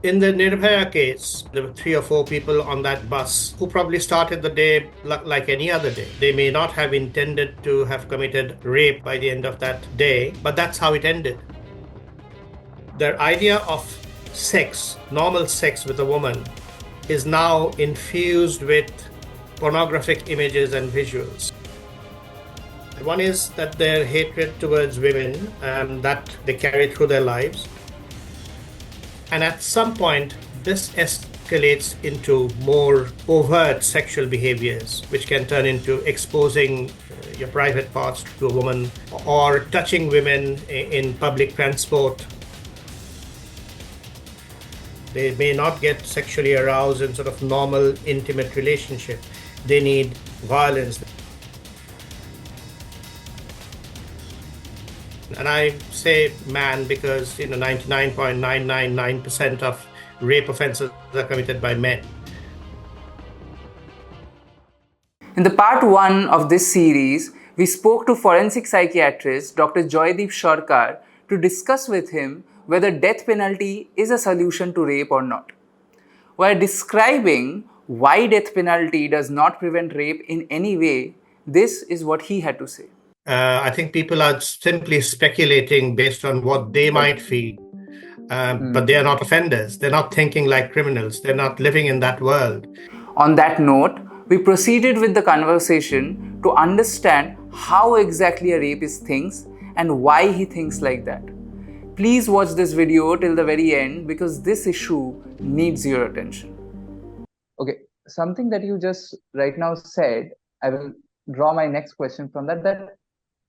In the Nirbhaya case, there were 3 or 4 people on that bus who probably started the day like any other day. They may not have intended to have committed rape by the end of that day, but that's how it ended. Their idea of sex, normal sex with a woman, is now infused with pornographic images and visuals. One is that their hatred towards women that they carry through their lives. And at some point, this escalates into more overt sexual behaviors, which can turn into exposing your private parts to a woman or touching women in public transport. They may not get sexually aroused in sort of normal, intimate relationship. They need violence. And I say man because 99.999% of rape offenses are committed by men. In the part 1 of this series, we spoke to forensic psychiatrist Dr. Jaydip Sarkar to discuss with him whether death penalty is a solution to rape or not. While describing why death penalty does not prevent rape in any way, this is what he had to say. I think people are simply speculating based on what they might feel, but they are not offenders. They're not thinking like criminals. They're not living in that world. On that note, we proceeded with the conversation to understand how exactly a rapist thinks and why he thinks like that. Please watch this video till the very end because this issue needs your attention. Okay, something that you just right now said, I will draw my next question from that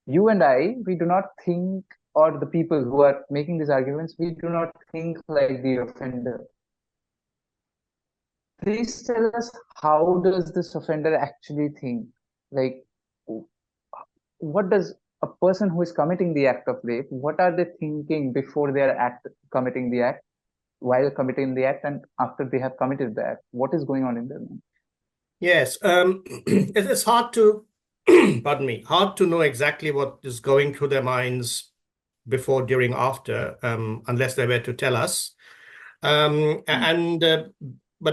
you and I, we do not think, or the people who are making these arguments, we do not think like the offender. Please tell us, how does this offender actually think? Like, what does a person who is committing the act of rape, what are they thinking before they are committing the act, while committing the act, and after they have committed the act? What is going on in their mind? Yes, it's hard to, pardon me, hard to know exactly what is going through their minds before, during, after, unless they were to tell us. But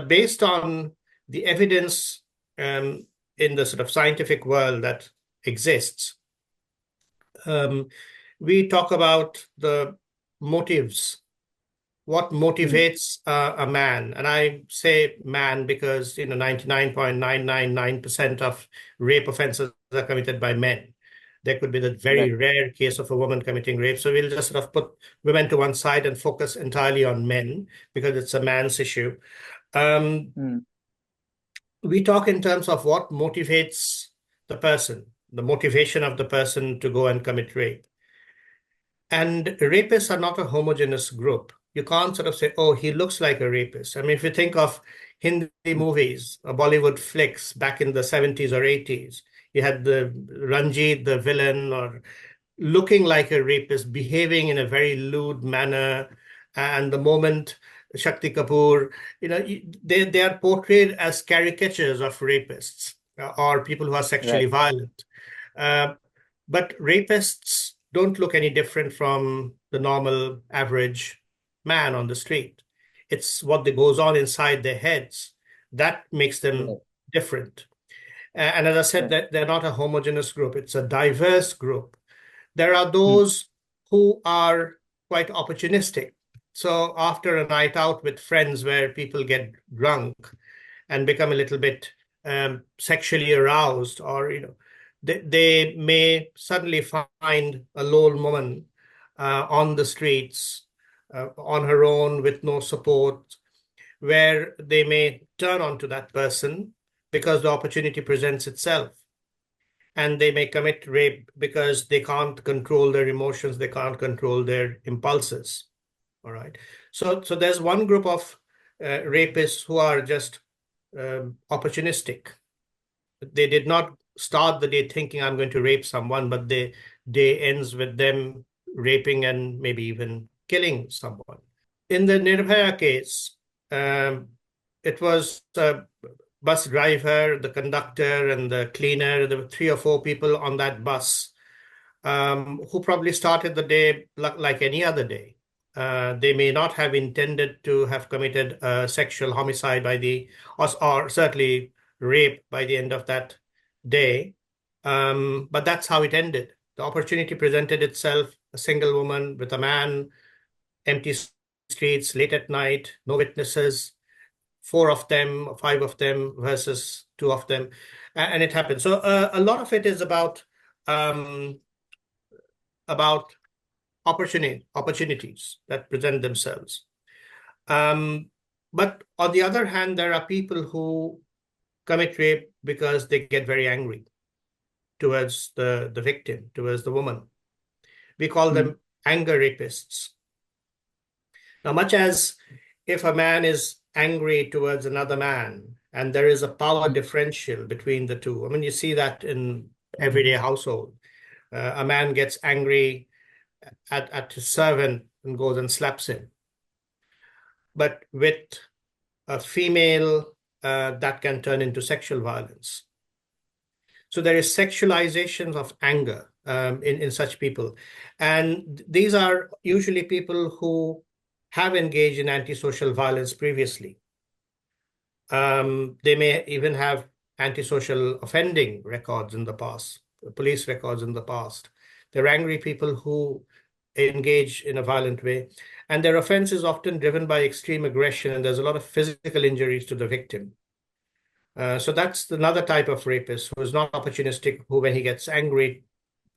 based on the evidence in the sort of scientific world that exists, we talk about the motives. What motivates a man? And I say man because 99.999% of rape offenses are committed by men. There could be the very rare case of a woman committing rape. So we'll just sort of put women to one side and focus entirely on men because it's a man's issue. We talk in terms of what motivates the person, the motivation of the person to go and commit rape. And rapists are not a homogeneous group. You can't sort of say, oh, he looks like a rapist. I mean, if you think of Hindi movies or Bollywood flicks back in the 70s or 80s, you had the Ranjit, the villain, or looking like a rapist, behaving in a very lewd manner. And the moment Shakti Kapoor, they are portrayed as caricatures of rapists or people who are sexually violent. But rapists don't look any different from the normal average man on the street. It's what goes on inside their heads that makes them different. And as I said, they're not a homogeneous group. It's a diverse group. There are those who are quite opportunistic. So after a night out with friends where people get drunk and become a little bit sexually aroused, or they may suddenly find a lone woman on the streets on her own with no support, where they may turn onto that person because the opportunity presents itself. And they may commit rape because they can't control their emotions, they can't control their impulses. All right. So there's one group of rapists who are just opportunistic. They did not start the day thinking I'm going to rape someone, but the day ends with them raping and maybe even killing someone. In the Nirbhaya case, it was the bus driver, the conductor, and the cleaner. There were 3 or 4 people on that bus who probably started the day like any other day. They may not have intended to have committed a sexual homicide or certainly rape by the end of that day. But that's how it ended. The opportunity presented itself, a single woman with a man, empty streets, late at night, no witnesses, four of them, five of them versus two of them, and it happened. So a lot of it is um, about opportunities that present themselves. But on the other hand, there are people who commit rape because they get very angry towards the victim, towards the woman. We call them anger rapists. Now, much as if a man is angry towards another man and there is a power differential between the two, I mean, you see that in everyday household. A man gets angry at his servant and goes and slaps him. But with a female, that can turn into sexual violence. So there is sexualization of anger in such people. And these are usually people who have engaged in antisocial violence previously. They may even have antisocial offending records in the past, police records in the past. They're angry people who engage in a violent way. And their offense is often driven by extreme aggression, and there's a lot of physical injuries to the victim. So that's another type of rapist who is not opportunistic, who, when he gets angry,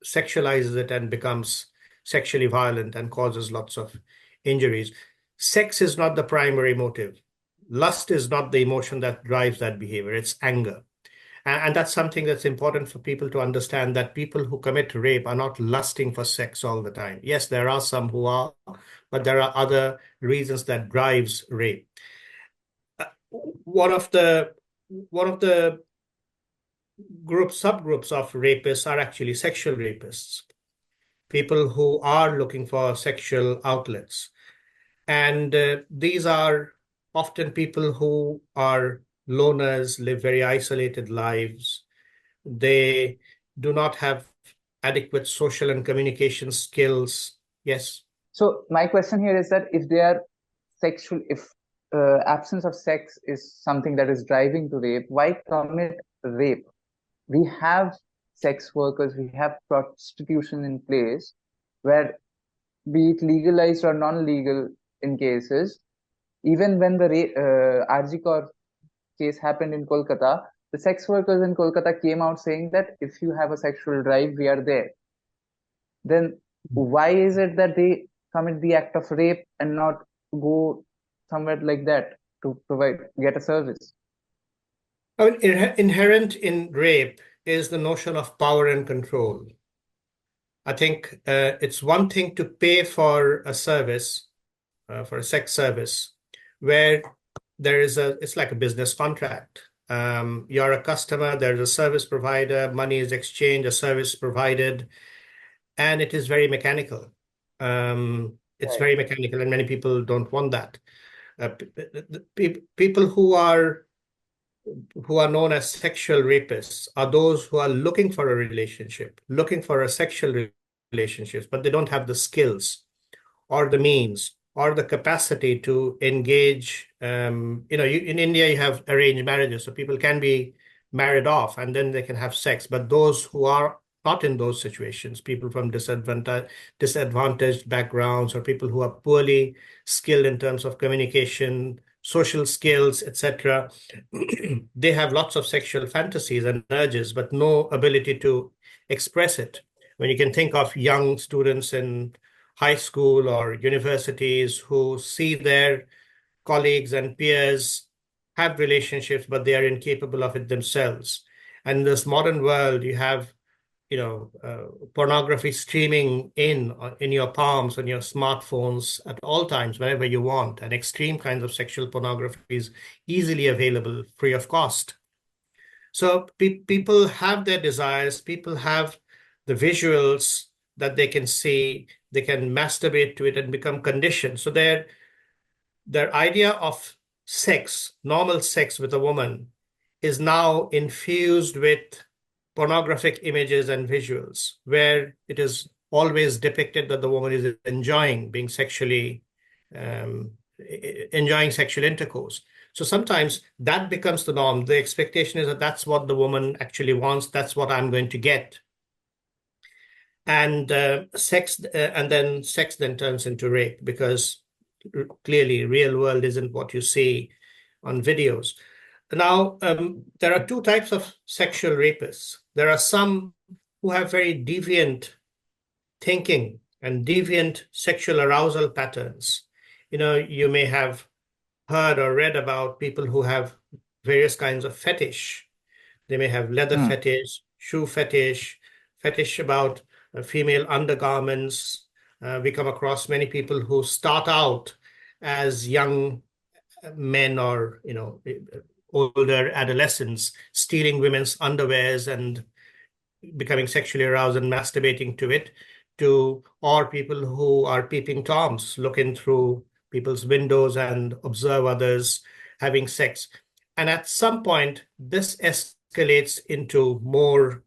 sexualizes it and becomes sexually violent and causes lots of injuries. Sex is not the primary motive. Lust is not the emotion that drives that behavior. It's anger. And that's something that's important for people to understand, that people who commit rape are not lusting for sex all the time. Yes, there are some who are, but there are other reasons that drives rape. One of the subgroups of rapists are actually sexual rapists, people who are looking for sexual outlets. And these are often people who are loners, live very isolated lives. They do not have adequate social and communication skills. Yes. So my question here is that if absence of sex is something that is driving to rape, why commit rape? We have sex workers, we have prostitution in place where, be it legalized or non-legal in cases, even when the RG Kar case happened in Kolkata, the sex workers in Kolkata came out saying that if you have a sexual drive, we are there. Then why is it that they commit the act of rape and not go somewhere like that to get a service? I mean, inherent in rape is the notion of power and control. I think it's one thing to pay for a service, for a sex service, where it's like a business contract. You're a customer, there's a service provider, money is exchanged, a service provided, and it is very mechanical. It's very mechanical, and many people don't want that. People who are known as sexual rapists are those who are looking for a relationship, looking for a sexual relationship, but they don't have the skills or the means or the capacity to engage. In India, you have arranged marriages, so people can be married off and then they can have sex. But those who are not in those situations, people from disadvantaged backgrounds, or people who are poorly skilled in terms of communication, social skills, etc., they have lots of sexual fantasies and urges, but no ability to express it. When you can think of young students in high school or universities who see their colleagues and peers have relationships, but they are incapable of it themselves. And in this modern world, you have pornography streaming in your palms, on your smartphones at all times, whenever you want, and extreme kinds of sexual pornography is easily available, free of cost. So people have their desires, people have the visuals that they can see, they can masturbate to it and become conditioned. So their idea of sex, normal sex with a woman, is now infused with pornographic images and visuals, where it is always depicted that the woman is enjoying being sexually um, enjoying sexual intercourse. So sometimes that becomes the norm. The expectation is that that's what the woman actually wants. That's what I'm going to get. And then sex then turns into rape, because clearly real world isn't what you see on videos. Now, there are two types of sexual rapists. There are some who have very deviant thinking and deviant sexual arousal patterns. You may have heard or read about people who have various kinds of fetish. They may have leather fetish, shoe fetish, fetish about female undergarments. We come across many people who start out as young men or older adolescents, stealing women's underwears and becoming sexually aroused and masturbating to it, or people who are peeping toms, looking through people's windows and observe others having sex. And at some point, this escalates into more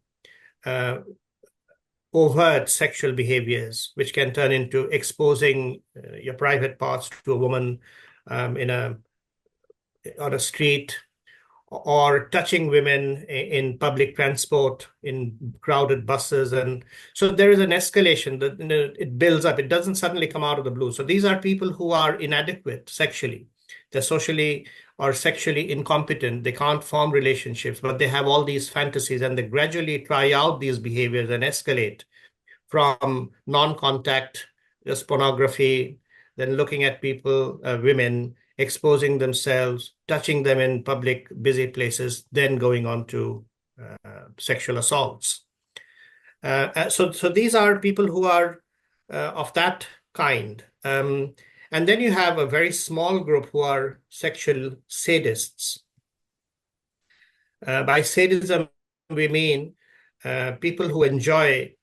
overt sexual behaviors, which can turn into exposing your private parts to a woman on a street, or touching women in public transport, in crowded buses. And so there is an escalation that it builds up. It doesn't suddenly come out of the blue. So these are people who are inadequate sexually. They're socially or sexually incompetent. They can't form relationships, but they have all these fantasies, and they gradually try out these behaviors and escalate from non-contact, just pornography, then looking at people, women, exposing themselves, touching them in public, busy places, then going on to sexual assaults. So these are people who are of that kind. And then you have a very small group who are sexual sadists. By sadism, we mean people who enjoy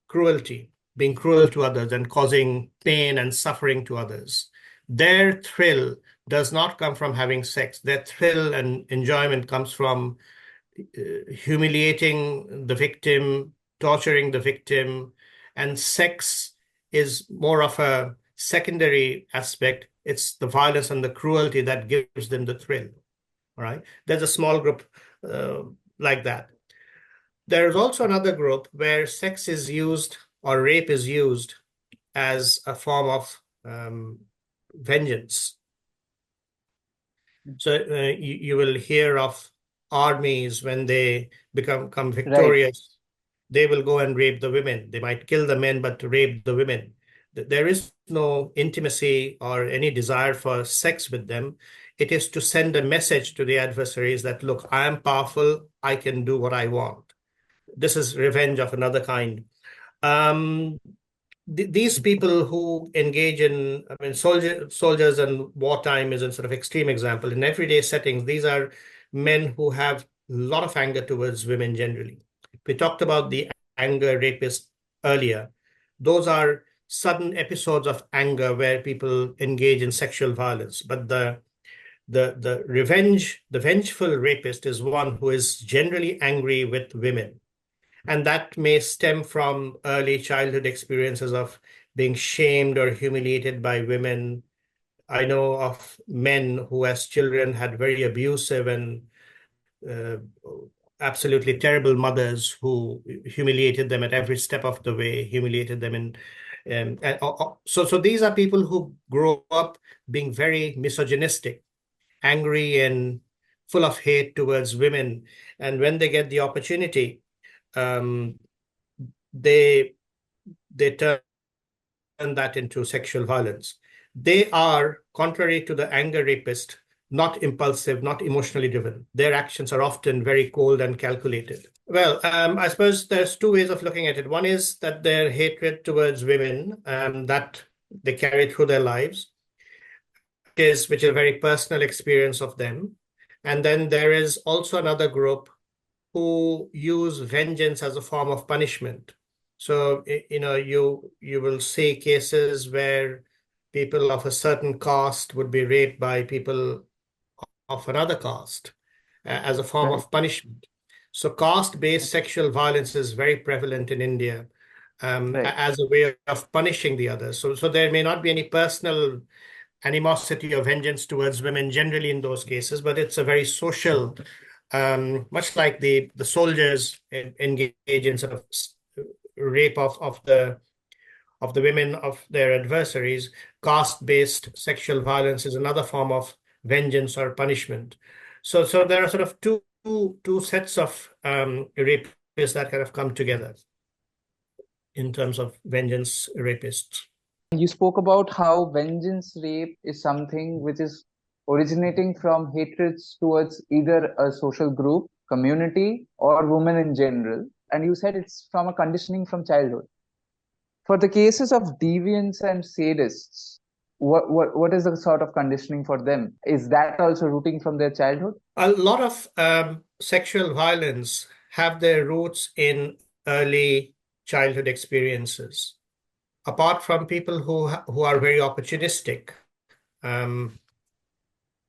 cruelty, being cruel to others and causing pain and suffering to others. Their thrill does not come from having sex. Their thrill and enjoyment comes from humiliating the victim, torturing the victim, and sex is more of a secondary aspect. It's the violence and the cruelty that gives them the thrill. All right. There's a small group like that. There's also another group where sex is used, or rape is used, as a form of vengeance. So you will hear of armies when they become victorious. Right. They will go and rape the women. They might kill the men, but rape the women. There is no intimacy or any desire for sex with them. It is to send a message to the adversaries that, look, I am powerful. I can do what I want. This is revenge of another kind. These people who engage in, soldiers and wartime is a sort of extreme example. In everyday settings, these are men who have a lot of anger towards women generally. We talked about the anger rapist earlier. Those are sudden episodes of anger where people engage in sexual violence. But the vengeful rapist is one who is generally angry with women. And that may stem from early childhood experiences of being shamed or humiliated by women. I know of men who, as children, had very abusive and absolutely terrible mothers who humiliated them at every step of the way, humiliated them so these are people who grow up being very misogynistic, angry and full of hate towards women. And when they get the opportunity, they turn that into sexual violence. They are, contrary to the anger rapist, not impulsive, not emotionally driven. Their actions are often very cold and calculated. Well, I suppose there's two ways of looking at it. One is that their hatred towards women that they carry through their lives, which is a very personal experience of them. And then there is also another group who use vengeance as a form of punishment. So, you will see cases where people of a certain caste would be raped by people of another caste as a form of punishment. So caste-based sexual violence is very prevalent in India. Right. as a way of punishing the others. So there may not be any personal animosity or vengeance towards women generally in those cases, but it's a very social, much like the soldiers engage in sort of rape of the women of their adversaries. Caste-based sexual violence is another form of vengeance or punishment. So there are sort of two sets of rapists that kind of come together in terms of vengeance rapists. You spoke about how vengeance rape is something which is originating from hatreds towards either a social group, community, or women in general. And you said it's from a conditioning from childhood. For the cases of deviants and sadists, what is the sort of conditioning for them? Is that also rooting from their childhood? A lot of sexual violence have their roots in early childhood experiences. Apart from people who are very opportunistic, um,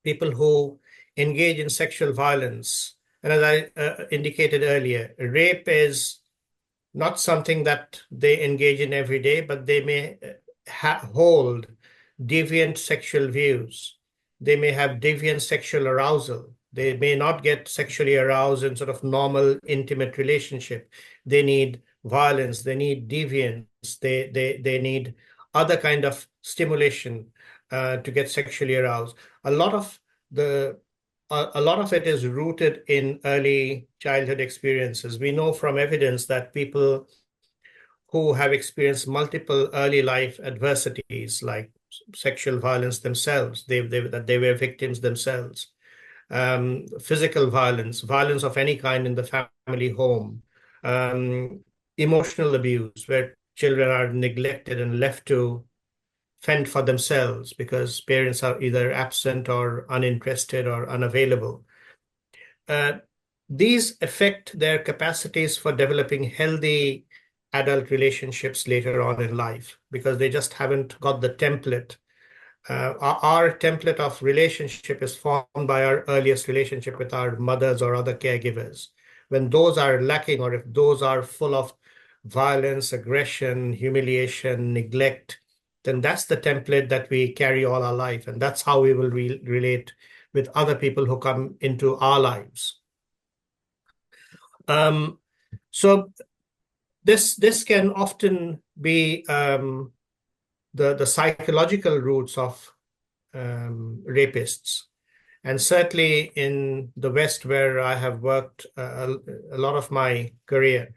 people who engage in sexual violence, and as I indicated earlier, rape is not something that they engage in every day, but they may hold deviant sexual views. They may have deviant sexual arousal. They may not get sexually aroused in sort of normal, intimate relationship. They need violence. They need deviance. They need other kind of stimulation to get sexually aroused. A lot of the a lot of it is rooted in early childhood experiences. We know from evidence that people who have experienced multiple early life adversities, like sexual violence themselves, that they were victims themselves, physical violence, violence of any kind in the family home, um, emotional abuse, where children are neglected and left to fend for themselves because parents are either absent or uninterested or unavailable. Uh, these affect their capacities for developing healthy adult relationships later on in life because they just haven't got the template. Our template of relationship is formed by our earliest relationship with our mothers or other caregivers. When those are lacking, or if those are full of violence, aggression, humiliation, neglect, then that's the template that we carry all our life. And that's how we will relate with other people who come into our lives. So this can often be the psychological roots of rapists. And certainly in the West, where I have worked a lot of my career,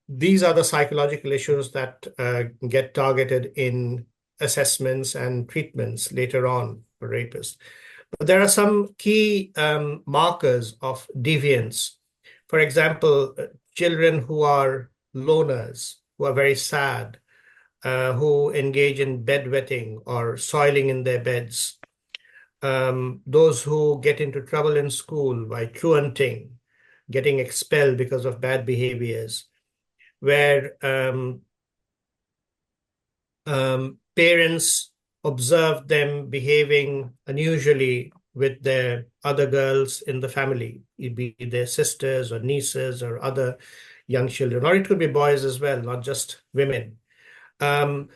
these are the psychological issues that get targeted in assessments and treatments later on for rapists. But there are some key markers of deviance. For example, children who are loners, who are very sad, who engage in bedwetting or soiling in their beds, those who get into trouble in school by truanting, getting expelled because of bad behaviors, where parents observe them behaving unusually with their other girls in the family, it be their sisters or nieces or other young children, or it could be boys as well, not just women. There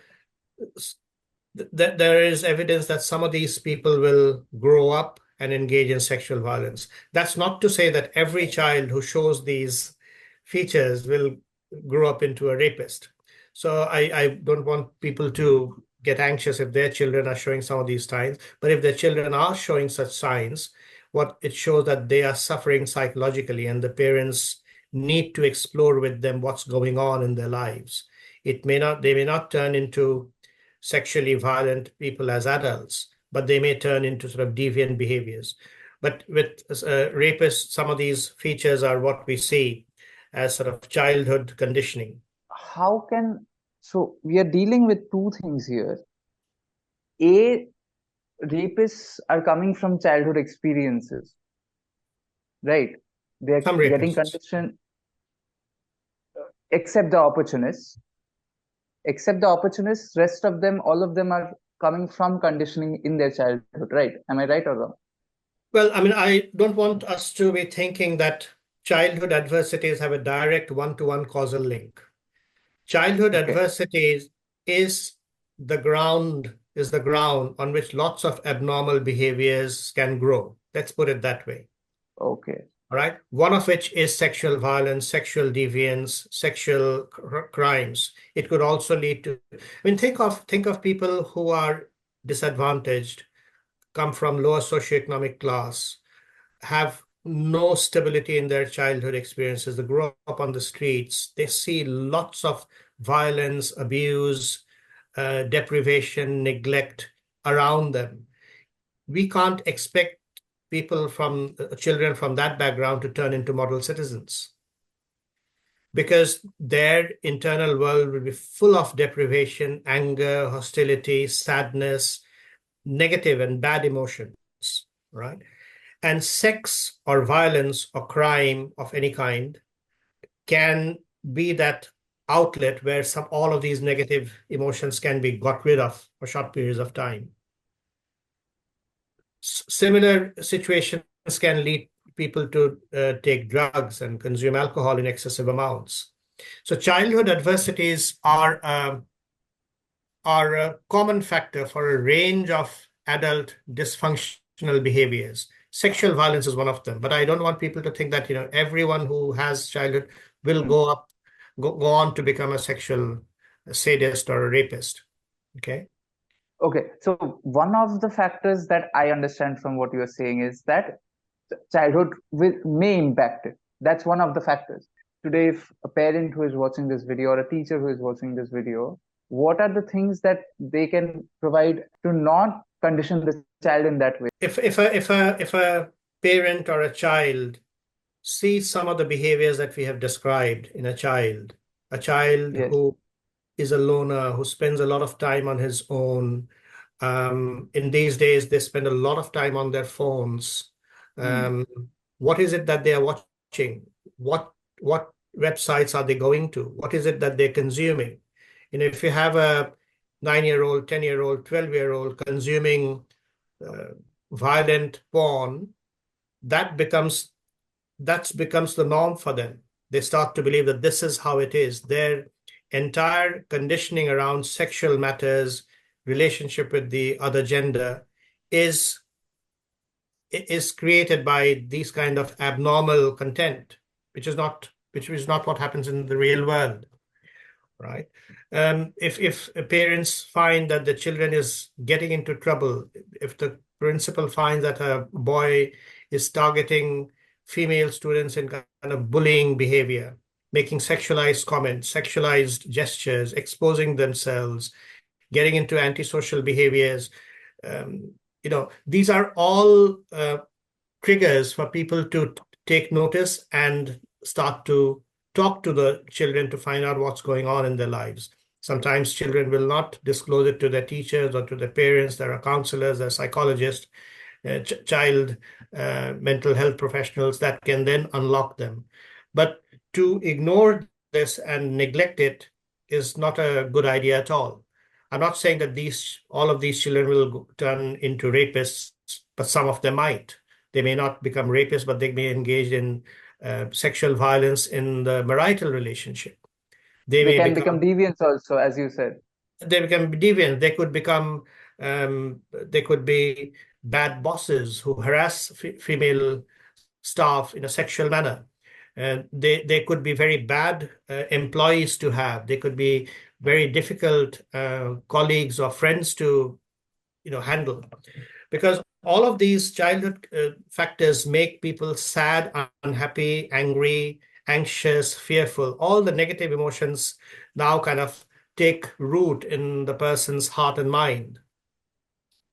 is evidence that some of these people will grow up and engage in sexual violence. That's not to say that every child who shows these features will grow up into a rapist. So I don't want people to get anxious if their children are showing some of these signs. But if their children are showing such signs, what it shows that they are suffering psychologically, and the parents need to explore with them what's going on in their lives. They may not turn into sexually violent people as adults, but they may turn into sort of deviant behaviors. But with rapists, some of these features are what we see as sort of childhood conditioning. So we are dealing with two things here. A, rapists are coming from childhood experiences, right? They're Some getting rapists. conditioned, except the opportunists. Except the opportunists, rest of them, all of them are coming from conditioning in their childhood, right? Am I right or wrong? Well, I mean, I don't want us to be thinking that childhood adversities have a direct one-to-one causal link. Childhood Okay. adversities is the ground on which lots of abnormal behaviors can grow. Let's put it that way. Okay. All right. One of which is sexual violence, sexual deviance, sexual crimes. It could also lead to, I mean, think of people who are disadvantaged, come from lower socioeconomic class, have no stability in their childhood experiences. They grow up on the streets. They see lots of violence, abuse, deprivation, neglect around them. We can't expect people from children from that background to turn into model citizens because their internal world will be full of deprivation, anger, hostility, sadness, negative and bad emotions, right? And sex or violence or crime of any kind can be that outlet where all of these negative emotions can be got rid of for short periods of time. Similar situations can lead people to take drugs and consume alcohol in excessive amounts. So childhood adversities are a common factor for a range of adult dysfunctional behaviors. Sexual violence is one of them, but I don't want people to think that everyone who has childhood will go on to become a sexual sadist or a rapist. Okay. Okay. So one of the factors that I understand from what you are saying is that childhood may impact it. That's one of the factors. Today, if a parent who is watching this video or a teacher who is watching this video, what are the things that they can provide to not condition the child in that way? If a parent or a child sees some of the behaviors that we have described in a child Yes. who is a loner, who spends a lot of time on his own. In these days, they spend a lot of time on their phones. Mm. Um, what is it that they are watching? What websites are they going to? What is it that they're consuming? If you have a 9-year-old, 10-year-old, 12-year-old consuming uh, violent porn, that becomes the norm for them. They start to believe that this is how it is. Their entire conditioning around sexual matters, relationship with the other gender, is created by these kind of abnormal content, which is not what happens in the real world, right? If parents find that the children is getting into trouble, if the principal finds that a boy is targeting female students in kind of bullying behavior, making sexualized comments, sexualized gestures, exposing themselves, getting into antisocial behaviors, these are all triggers for people to take notice and start to talk to the children to find out what's going on in their lives. Sometimes children will not disclose it to their teachers or to their parents. There are counselors, there are psychologists, child mental health professionals that can then unlock them. But to ignore this and neglect it is not a good idea at all. I'm not saying that all of these children will turn into rapists, but some of them might. They may not become rapists, but they may engage in sexual violence in the marital relationship. They They may can become become deviants also, as you said. they become deviant. They could be bad bosses who harass female staff in a sexual manner. They could be very bad employees to have. They could be very difficult colleagues or friends to handle, because all of these childhood factors make people sad, unhappy, angry, anxious, fearful. All the negative emotions now kind of take root in the person's heart and mind,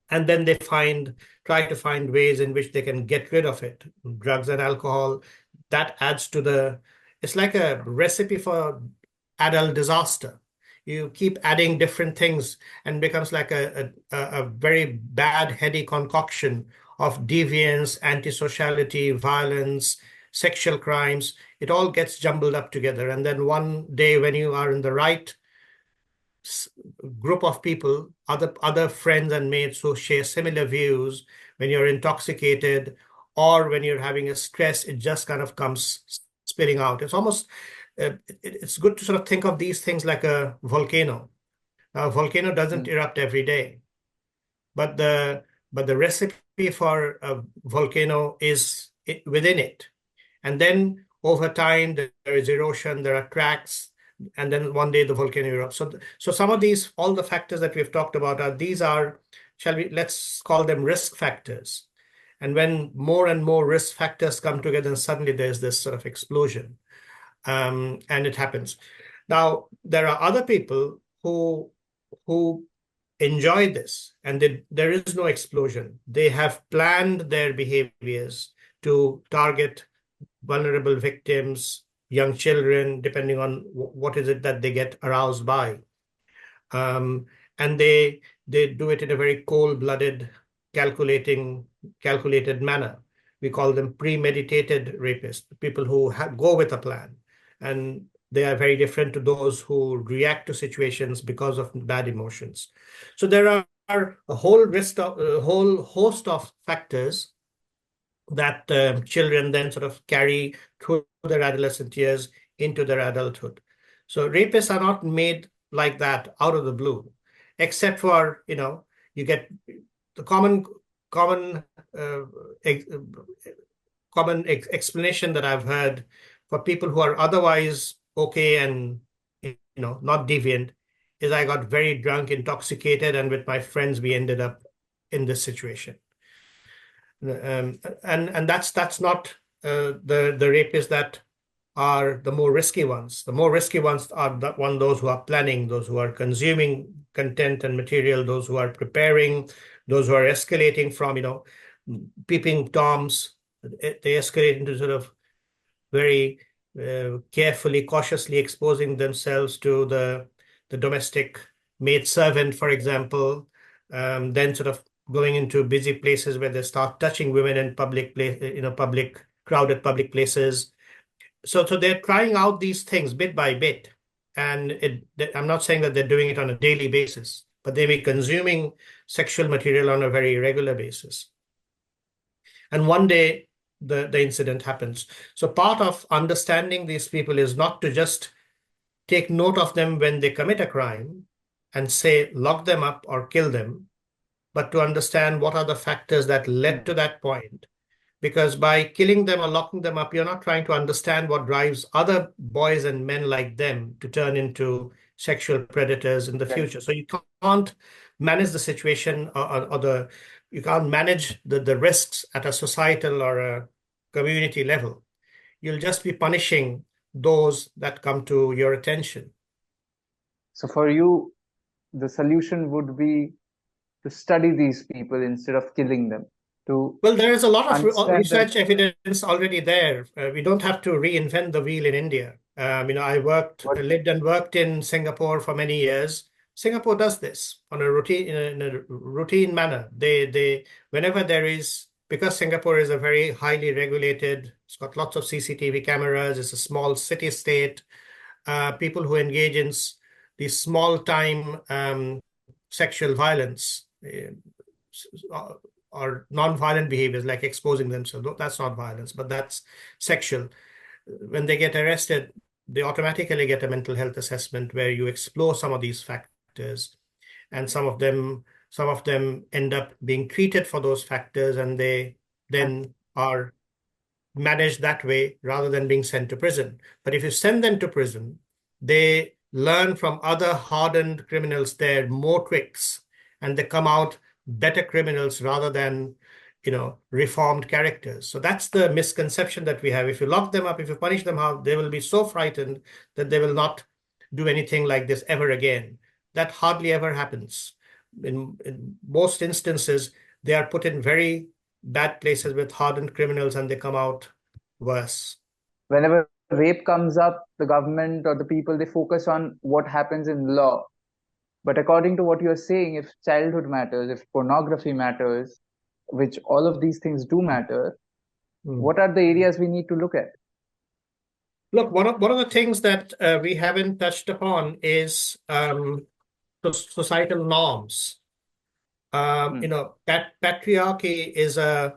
and then they try to find ways in which they can get rid of it. Drugs and alcohol, that adds to it's like a recipe for adult disaster. You keep adding different things and becomes like a very bad heady concoction of deviance, antisociality, violence, sexual crimes. It all gets jumbled up together, and then one day when you are in the right group of people, other friends and mates who share similar views, when you're intoxicated or when you're having a stress, it just kind of comes spilling out. It's almost it's good to sort of think of these things like a volcano. Now, a volcano doesn't erupt every day, but the recipe for a volcano is within it. And then over time, there is erosion, there are cracks, and then one day the volcano erupts. So some of these, all the factors that we've talked about let's call them risk factors. And when more and more risk factors come together, and suddenly there's this sort of explosion, and it happens. Now, there are other people who enjoy this, and there is no explosion. They have planned their behaviors to target vulnerable victims, young children, depending on what is it that they get aroused by. And they do it in a very cold-blooded, calculated manner. We call them premeditated rapists, people who go with a plan. And they are very different to those who react to situations because of bad emotions. So there are a whole host of factors that children then sort of carry through their adolescent years into their adulthood. So rapists are not made like that out of the blue, except for, you get the common explanation that I've heard for people who are otherwise okay and not deviant is, I got very drunk, intoxicated, and with my friends we ended up in this situation. And that's not the rapists that are the more risky ones. The more risky ones are those who are planning, those who are consuming content and material, those who are preparing, those who are escalating from, peeping toms. They escalate into sort of very carefully, cautiously exposing themselves to the domestic maid servant, for example, then sort of going into busy places where they start touching women in crowded public places. So they're trying out these things bit by bit. And I'm not saying that they're doing it on a daily basis, but they may be consuming sexual material on a very regular basis. And one day the incident happens. So part of understanding these people is not to just take note of them when they commit a crime and say, lock them up or kill them, but to understand what are the factors that led to that point. Because by killing them or locking them up, you're not trying to understand what drives other boys and men like them to turn into sexual predators in the future. So you can't manage the situation you can't manage the risks at a societal or a community level. You'll just be punishing those that come to your attention. So for you, the solution would be to study these people instead of killing them. Well, there is a lot of research evidence already there. We don't have to reinvent the wheel in India. I lived and worked in Singapore for many years. Singapore does this in a routine manner. Whenever because Singapore is a very highly regulated, it's got lots of CCTV cameras, it's a small city state. People who engage in these small time sexual violence or non-violent behaviors like exposing themselves. That's not violence, but that's sexual. When they get arrested, they automatically get a mental health assessment where you explore some of these factors, and some of them end up being treated for those factors, and they then are managed that way rather than being sent to prison. But if you send them to prison, they learn from other hardened criminals there more tricks, and they come out better criminals rather than reformed characters. So that's the misconception that we have. If you lock them up, if you punish them how they will be so frightened that they will not do anything like this ever again. That hardly ever happens. In most instances, they are put in very bad places with hardened criminals and they come out worse. Whenever rape comes up, the government or the people, they focus on what happens in law. But according to what you're saying, if childhood matters, if pornography matters, which all of these things do matter, what are the areas we need to look at? Look, one of the things that we haven't touched upon is societal norms. Patriarchy is a